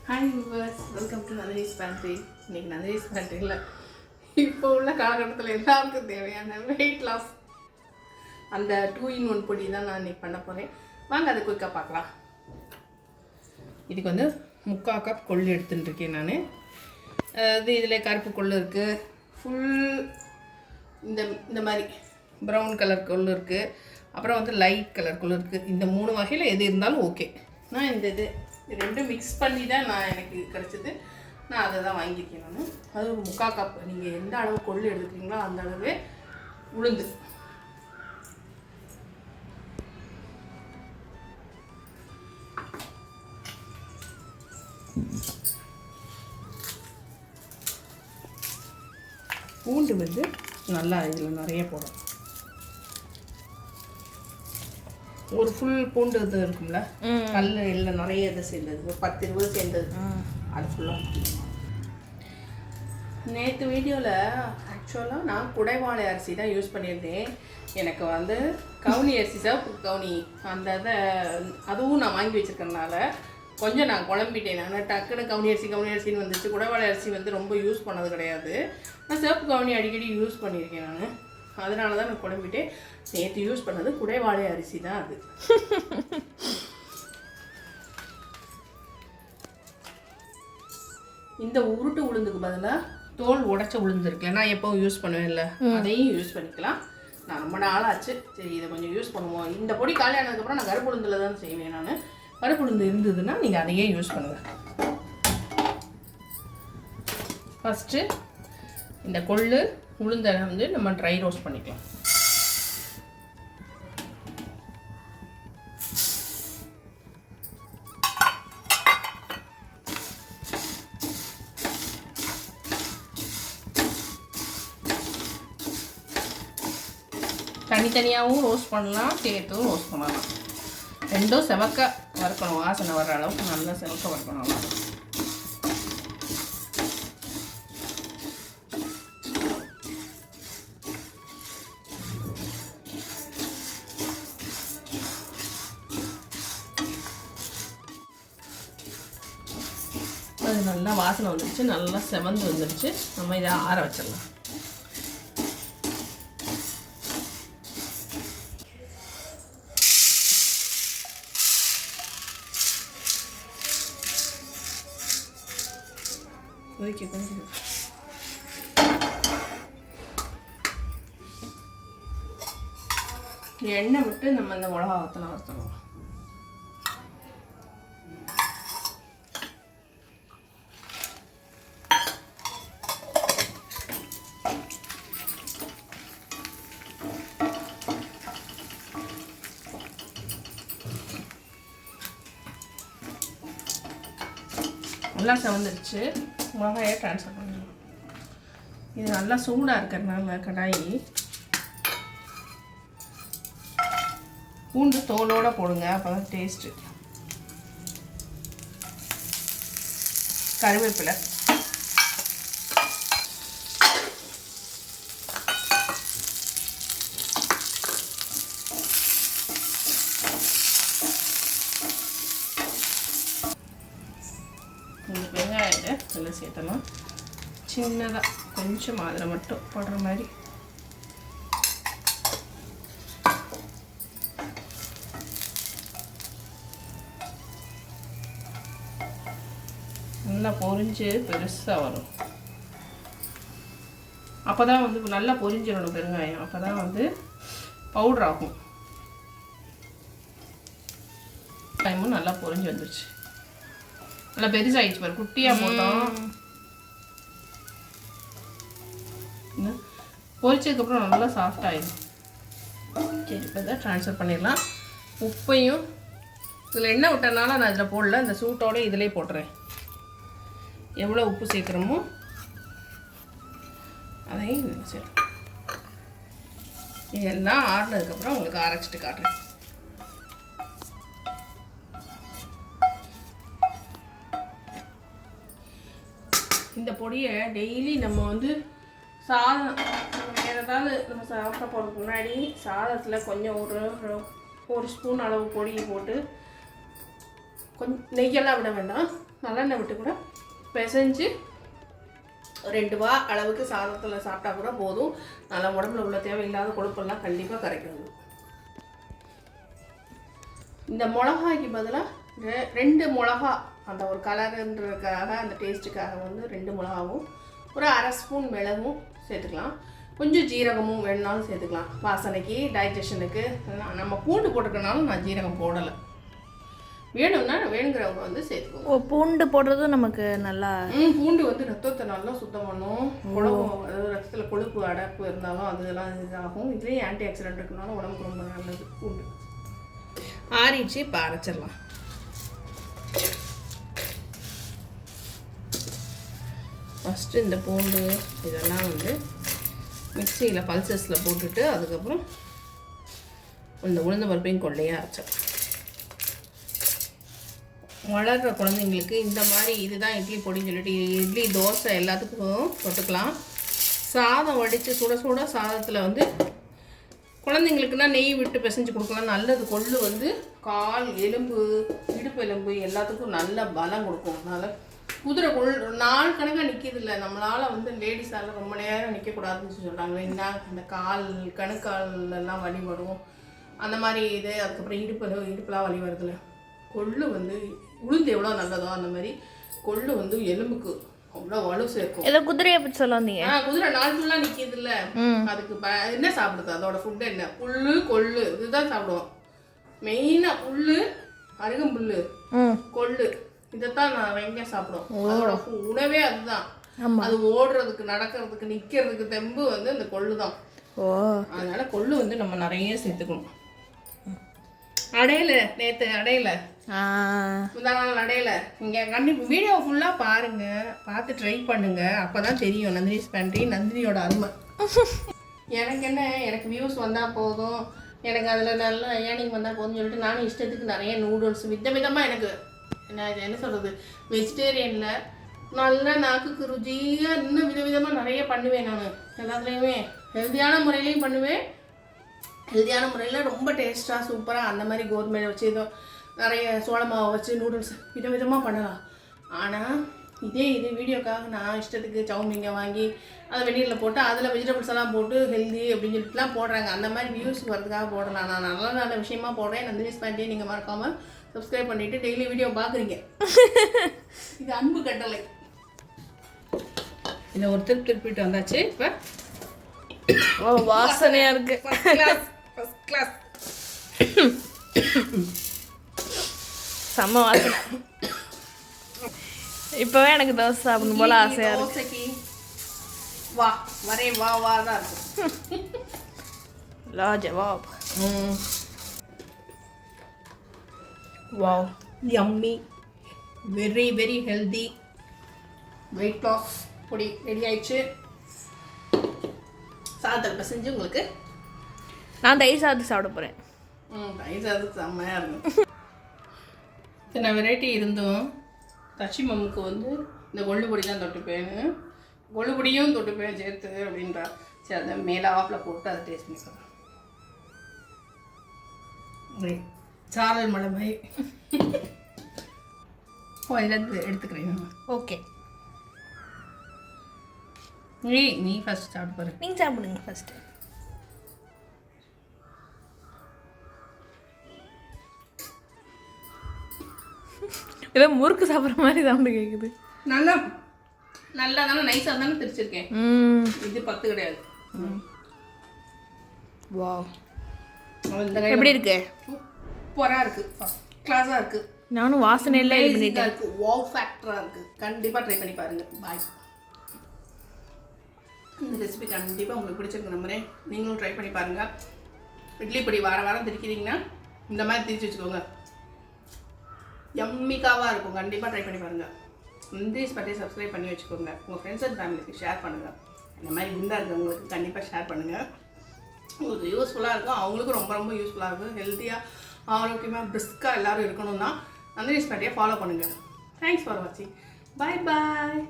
Hi viewers, welcome to Nandini's pantry. இன்றைக்கி நந்தினிஸ் பேண்ட்ரியில் இப்போ உள்ள காலகட்டத்தில் எல்லாருக்கும் தேவையான வெயிட் லாஸ் அந்த 2-in-1 பொடி தான் நான் இன்றைக்கி பண்ண போகிறேன். வாங்க அதை குயிக்காக பார்க்கலாம். இதுக்கு வந்து 3/4 கப் கொள்ளு எடுத்துட்டுருக்கேன் நான். இதில் கருப்பு கொள்ளு இருக்குது, ஃபுல் இந்த மாதிரி ப்ரௌன் கலர் கொள்ளு இருக்குது, அப்புறம் வந்து லைட் கலர் கொள்ளு இருக்குது. இந்த 3 வகையில் எது இருந்தாலும் ஓகே. நான் இது ரெண்டும் மிக்ஸ் பண்ணி தான் எனக்கு கிடச்சிது. நான் அதை தான் வாங்கியிருக்கேன். நான் அது 3/4 கப். நீங்கள் எந்த அளவு கொள்ளு எடுத்துக்கிறீங்களோ அந்த அளவே உளுந்து. பூண்டு வந்து நல்லா இதில் நிறைய போடும். ஒரு ஃபுல் பூண்டு இது இருக்கும்ல, கல் இல்லை நிறைய இது சேர்ந்தது, 10-20 சேர்ந்தது, அது ஃபுல்லாக. நேற்று வீடியோவில் ஆக்சுவலாக நான் குடைவாழை அரிசி தான் யூஸ் பண்ணியிருந்தேன். எனக்கு வந்து கவுனி அரிசி, சிவப்பு கவுனி அந்த இதை அதுவும் நான் வாங்கி வச்சுருக்கனால கொஞ்சம் நான் குழம்பிட்டேன். நான் டக்குன்னு கவுனி அரிசின்னு வந்துச்சு. குடைவாழை அரிசி வந்து ரொம்ப யூஸ் பண்ணது கிடையாது. நான் சிவப்பு கவுனி அடிக்கடி யூஸ் பண்ணியிருக்கேன். நான் அதனால தான் நான் குழம்பிட்டேன். நேற்று யூஸ் பண்ணது குடைவாழை அரிசி தான். அது இந்த உருட்டு உளுந்துக்கு பதிலாக தோல் உடைச்ச உளுந்து இருக்குல்ல, நான் எப்போவும் யூஸ் பண்ணுவேன் இல்லை, அதையும் யூஸ் பண்ணிக்கலாம். நான் ரொம்ப நாள் ஆச்சு, சரி இதை கொஞ்சம் யூஸ் பண்ணுவோம். இந்த பொடி காலி ஆனதுக்கப்புறம் நான் கருப்பு உளுந்தில் தான் செய்வேன். நான் கருப்பு உளுந்து இருந்ததுன்னா நீங்கள் அதையே யூஸ் பண்ணுங்கள். ஃபஸ்ட்டு இந்த கொள்ளு உளுந்தை வந்து நம்ம ட்ரை ரோஸ்ட் பண்ணிக்கலாம். தனித்தனியாகவும் ரோஸ்ட் பண்ணலாம், சேர்த்தும் ரோஸ்ட் பண்ணலாம். ரெண்டும் செவக்க வறுக்கணும், வாசனை வர்ற அளவுக்கு நல்லா செவக்க வறுக்கணும். அது நல்லா வாசனை வந்துடுச்சு, நல்லா செவந்து வந்துடுச்சு. நம்ம இதை ஆற வச்சிடலாம். எண்ணெய் விட்டு நம்ம இந்த மிளகா வறுத்தணும். நல்லா செவந்துருச்சு. மிளகாயை ட்ரான்ஸ்ஃபர் பண்ணிடலாம். இது நல்லா சூடாக இருக்கிறதுனால கடாயி பூண்டு தோலோடு போடுங்க, அப்போ தான் டேஸ்ட்டு. கருவேப்பிலை, இந்த வெங்காயத்தை இதில் சேர்த்தலாம். சின்னதாக கொஞ்சம் அதில் மட்டும் போடுற மாதிரி. நல்லா பொரிஞ்சு பெருசாக வரும். அப்போ தான் வந்து நல்லா பொரிஞ்சிடணும் பெருங்காயம், அப்போ தான் வந்து பவுடர் ஆகும். டைமும் நல்லா பொரிஞ்சு வந்துடுச்சு. நல்லா பெருசாகிடுச்சு பாரு, குட்டியாக போட்டோம். பொரிச்சதுக்கப்புறம் நல்லா சாஃப்ட் ஆகிடும். சரி, இப்போ தான் ட்ரான்ஸ்ஃபர் பண்ணிடலாம். உப்பையும் இதில் எண்ணெய் விட்டனால நான் இதில் போடல, இந்த சூட்டோடு இதிலே போட்டுறேன். எவ்வளோ உப்பு சேர்க்குறோமோ அதையும் இதில் சேர்க்குறேன். இதெல்லாம் ஆறுனதுக்கப்புறம் உங்களுக்கு அரைச்சிட்டு காட்டுறேன். இந்த பொடியை டெய்லி நம்ம வந்து சாதம் வேறு ஏதாவது நம்ம சாப்பிட போகிறதுக்கு முன்னாடி சாதத்தில் கொஞ்சம் ஒரு ஸ்பூன் அளவு பொடி போட்டு கொஞ்சம் நெய்யெல்லாம் விட வேண்டாம், நல்லெண்ணெய் விட்டு கூட பிசைஞ்சு 2 வா அளவுக்கு சாதத்தில் சாப்பிட்டா கூட போதும். நல்லா உடம்புல உள்ள தேவையில்லாத கொழுப்பெல்லாம் கண்டிப்பாக கரைக்கிறது. இந்த மிளகாய்க்கு பதிலாக 2 மிளகா, அந்த ஒரு கலருன்றதுக்காக, அந்த டேஸ்ட்டுக்காக வந்து 2 மிளகாவும் ஒரு 1/2 ஸ்பூன் மிளகும் சேர்த்துக்கலாம். கொஞ்சம் ஜீரகமும் வேணுனாலும் சேர்த்துக்கலாம். வாசனைக்கு, டைஜஷனுக்கு. நம்ம பூண்டு போட்டுக்கனாலும் நான் ஜீரகம் போடலை. வேணும்னா வேணுங்கிறவங்க வந்து சேர்த்துக்கோங்க. பூண்டு போடுறதும் நமக்கு நல்லா பூண்டு வந்து ரத்தத்தை நல்லா சுத்தம் பண்ணும். உடம்பு, அதாவது ரத்தத்தில் கொழுப்பு அடப்பு இருந்தாலும் அதெல்லாம் இதாகும். இதுலேயும் ஆன்டி ஆக்சிடென்ட் இருக்குனாலும் உடம்புக்கு ரொம்ப நல்லது பூண்டு. ஆறிச்சு இப்போ அரைச்சிடலாம். ஃபஸ்ட்டு இந்த பூண்டு இதெல்லாம் வந்து மிக்சியில் பல்சஸில் போட்டுட்டு அதுக்கப்புறம் இந்த உளுந்த பருப்பையும் கொள்ளையாக அரைச்சிடலாம். வளர்கிற குழந்தைங்களுக்கு இந்த மாதிரி இதுதான் இட்லி பொடின்னு சொல்லிட்டு இட்லி தோசை எல்லாத்துக்கும் தொட்டுக்கலாம். சாதம் வடித்து சுட சுட சாதத்தில் வந்து குழந்தைங்களுக்குன்னா நெய் விட்டு பிசைஞ்சு கொடுக்கலாம். நல்லது. கொள்ளு வந்து கால் எலும்பு, இடுப்பு எலும்பு எல்லாத்துக்கும் நல்ல பலம் கொடுக்கும். அதனால் குதிரை நாள் கணக்காக நிற்கிது இல்லை. நம்மளால் வந்து லேடிஸால் ரொம்ப நேரம் நிற்கக்கூடாதுன்னு சொல்கிறாங்க. என்ன இந்த கால் கணுக்காலெல்லாம் வலி வரும் அந்த மாதிரி இது. அதுக்கப்புறம் இடுப்புலாம் வலி வருதுல்ல. கொள்ளு வந்து உளுந்து எவ்வளோ நல்லதோ அந்த மாதிரி கொள்ளு வந்து எலும்புக்கு அவ்வளோ வலு சேர்க்கும். ஏதோ குதிரையை பற்றி சொல்ல வந்தீங்க. குதிரை நாள் ஃபுல்லாக நிற்கிது இல்லை. அதுக்கு என்ன சாப்பிடுது? அதோட ஃபுட்டு என்ன? புல்லு, கொள்ளு இதுதான் சாப்பிடுவோம். மெயினாக புல்லு, அருகம்புல், கொள்ளு இதைத்தான் நான் வெங்க சாப்பிடுவோம். அதோட உணவே அதுதான். அது ஓடுறதுக்கு, நடக்கிறதுக்கு, நிற்கிறதுக்கு தெம்பு வந்து அந்த கொள்ளு தான். அதனால கொள்ளு வந்து நம்ம நிறைய சேர்த்துக்கணும். அடையில நேற்று அடையில முந்தா நாள் அடையில நீங்கள் கண்டிப்பாக வீடியோ ஃபுல்லாக பாருங்கள், பார்த்து ட்ரை பண்ணுங்கள். அப்போ தான் தெரியும் நந்தினிஸ் பேண்ட்ரி, நந்தினியோட அருமை. எனக்கு என்ன, எனக்கு வியூஸ் வந்தால் போதும், எனக்கு அதில் நல்லா ஏர்னிங் வந்தால் போதும்னு சொல்லிட்டு நானும் இஷ்டத்துக்கு நிறைய நூடுல்ஸ் விதவிதமாக எனக்கு என்ன சொல்கிறது, வெஜிடேரியனில் நல்லா நாக்குக்கு ருச்சியாக இன்னும் விதவிதமாக நிறைய பண்ணுவேன். நான் எல்லாத்துலேயுமே ஹெல்த்தியான முறையிலையும் பண்ணுவேன். ஹெல்த்தியான முறையில் ரொம்ப டேஸ்ட்டாக சூப்பராக அந்த மாதிரி கோதுமையை வச்சு ஏதோ நிறைய சோள மாவை வச்சு நூடுல்ஸ் விதவிதமாக பண்ணலாம். ஆனால் இதே வீடியோக்காக நான் இஷ்டத்துக்கு சவுமிங்க வாங்கி அதை வெந்நீரில் போட்டு அதில் வெஜிடபிள்ஸ் எல்லாம் போட்டு ஹெல்தி அப்படின்னு சொல்லிட்டுலாம் போடுறாங்க. அந்த மாதிரி வியூஸ் வரதுக்காக போடலாம். நான் நல்ல நல்ல விஷயமா போடுறேன். நந்தினிஸ் பேண்ட்ரியை நீங்கள் மறக்காமல் சப்ஸ்கிரைப் பண்ணிவிட்டு டெய்லி வீடியோ பார்க்குறீங்க. இது அன்பு கட்டளை. இதை ஒரு திருப்பிட்டு வந்தாச்சு. இப்போ வாசனையா இருக்கு. ஃபர்ஸ்ட் கிளாஸ் செம்ம வாசனை. இப்பவே எனக்கு தோசை சாப்பிடணும் போல ஆசையா இருக்கு. தோசைக்கு வா வரே வா வா தான் இருக்கு. லாஜவாப். Wow, yummy, very very healthy weight loss பொடி ரெடி ஆயிடுச்சு. சாதத்தில் பசஞ்சு உங்களுக்கு நான் தயிர் சாதம் சாப்பிட போகிறேன். தயிர் சாதம் செம்மையாக இருக்கும். இத்தனை வெரைட்டி இருந்தும் தச்சி மம்முக்கு வந்து இந்த கொள்ளு பொடி தான் தொட்டுப்பேன்னு, கொள்ளு பொடியும் தொட்டுப்பேன் சேர்த்து அப்படின்றா. சரி, அதை மேலே ஆப்பில் போட்டு அதை டேஸ்ட் பண்ணி சொல்கிறேன். சாரல் மலை மாதிரி எடுத்துக்கிறேன். ஓகே, நீ ஃபர்ஸ்ட் சாப்பிட்டு பாரு. நீங்கள் சாப்பிடுங்க ஃபர்ஸ்ட்டு. ஏதோ முறுக்கு சாப்பிட்ற மாதிரி சவுண்டு கேட்குது. நல்லா நல்லா தானே நைஸாக தானே திரிச்சிருக்கேன். இது 10 கிடையாது. வா, எப்படி இருக்கு? சூப்பராக இருக்குது, ஃபர்ஸ்ட் கிளாஸாக இருக்குது. நானும் வாசனையில் இது பண்ணிட்டேன். இருக்குது, வாவ் ஃபேக்டராக இருக்குது. கண்டிப்பாக ட்ரை பண்ணி பாருங்கள். பாய். இந்த ரெசிபி கண்டிப்பாக உங்களுக்கு பிடிச்சிருக்கு நம்புறேன். நீங்களும் ட்ரை பண்ணி பாருங்கள். இட்லி பொடி வாரம் திரிக்கிறீங்கன்னா இந்த மாதிரி திரிச்சு வச்சுக்கோங்க. யம்மிக்காவாக இருக்கும். கண்டிப்பாக ட்ரை பண்ணி பாருங்கள். நந்தினிஸ் பேண்ட்ரியை சப்ஸ்கிரைப் பண்ணி வச்சுக்கோங்க. உங்கள் ஃப்ரெண்ட்ஸ் அண்ட் ஃபேமிலிக்கு ஷேர் பண்ணுங்கள். இந்த மாதிரி குண்டாக இருக்கவங்களுக்கு கண்டிப்பாக ஷேர் பண்ணுங்கள். உங்களுக்கு யூஸ்ஃபுல்லாக இருக்கும், அவங்களுக்கும் ரொம்ப ரொம்ப யூஸ்ஃபுல்லாக இருக்கும். ஹெல்த்தியாக ஆரோக்கியமாக பிரிஸ்காக எல்லோரும் இருக்கணும்னா நந்தினிஸ் பேண்ட்ரியை ஃபாலோ பண்ணுங்கள். தேங்க்ஸ் ஃபார் வாட்சிங். பாய் பாய்.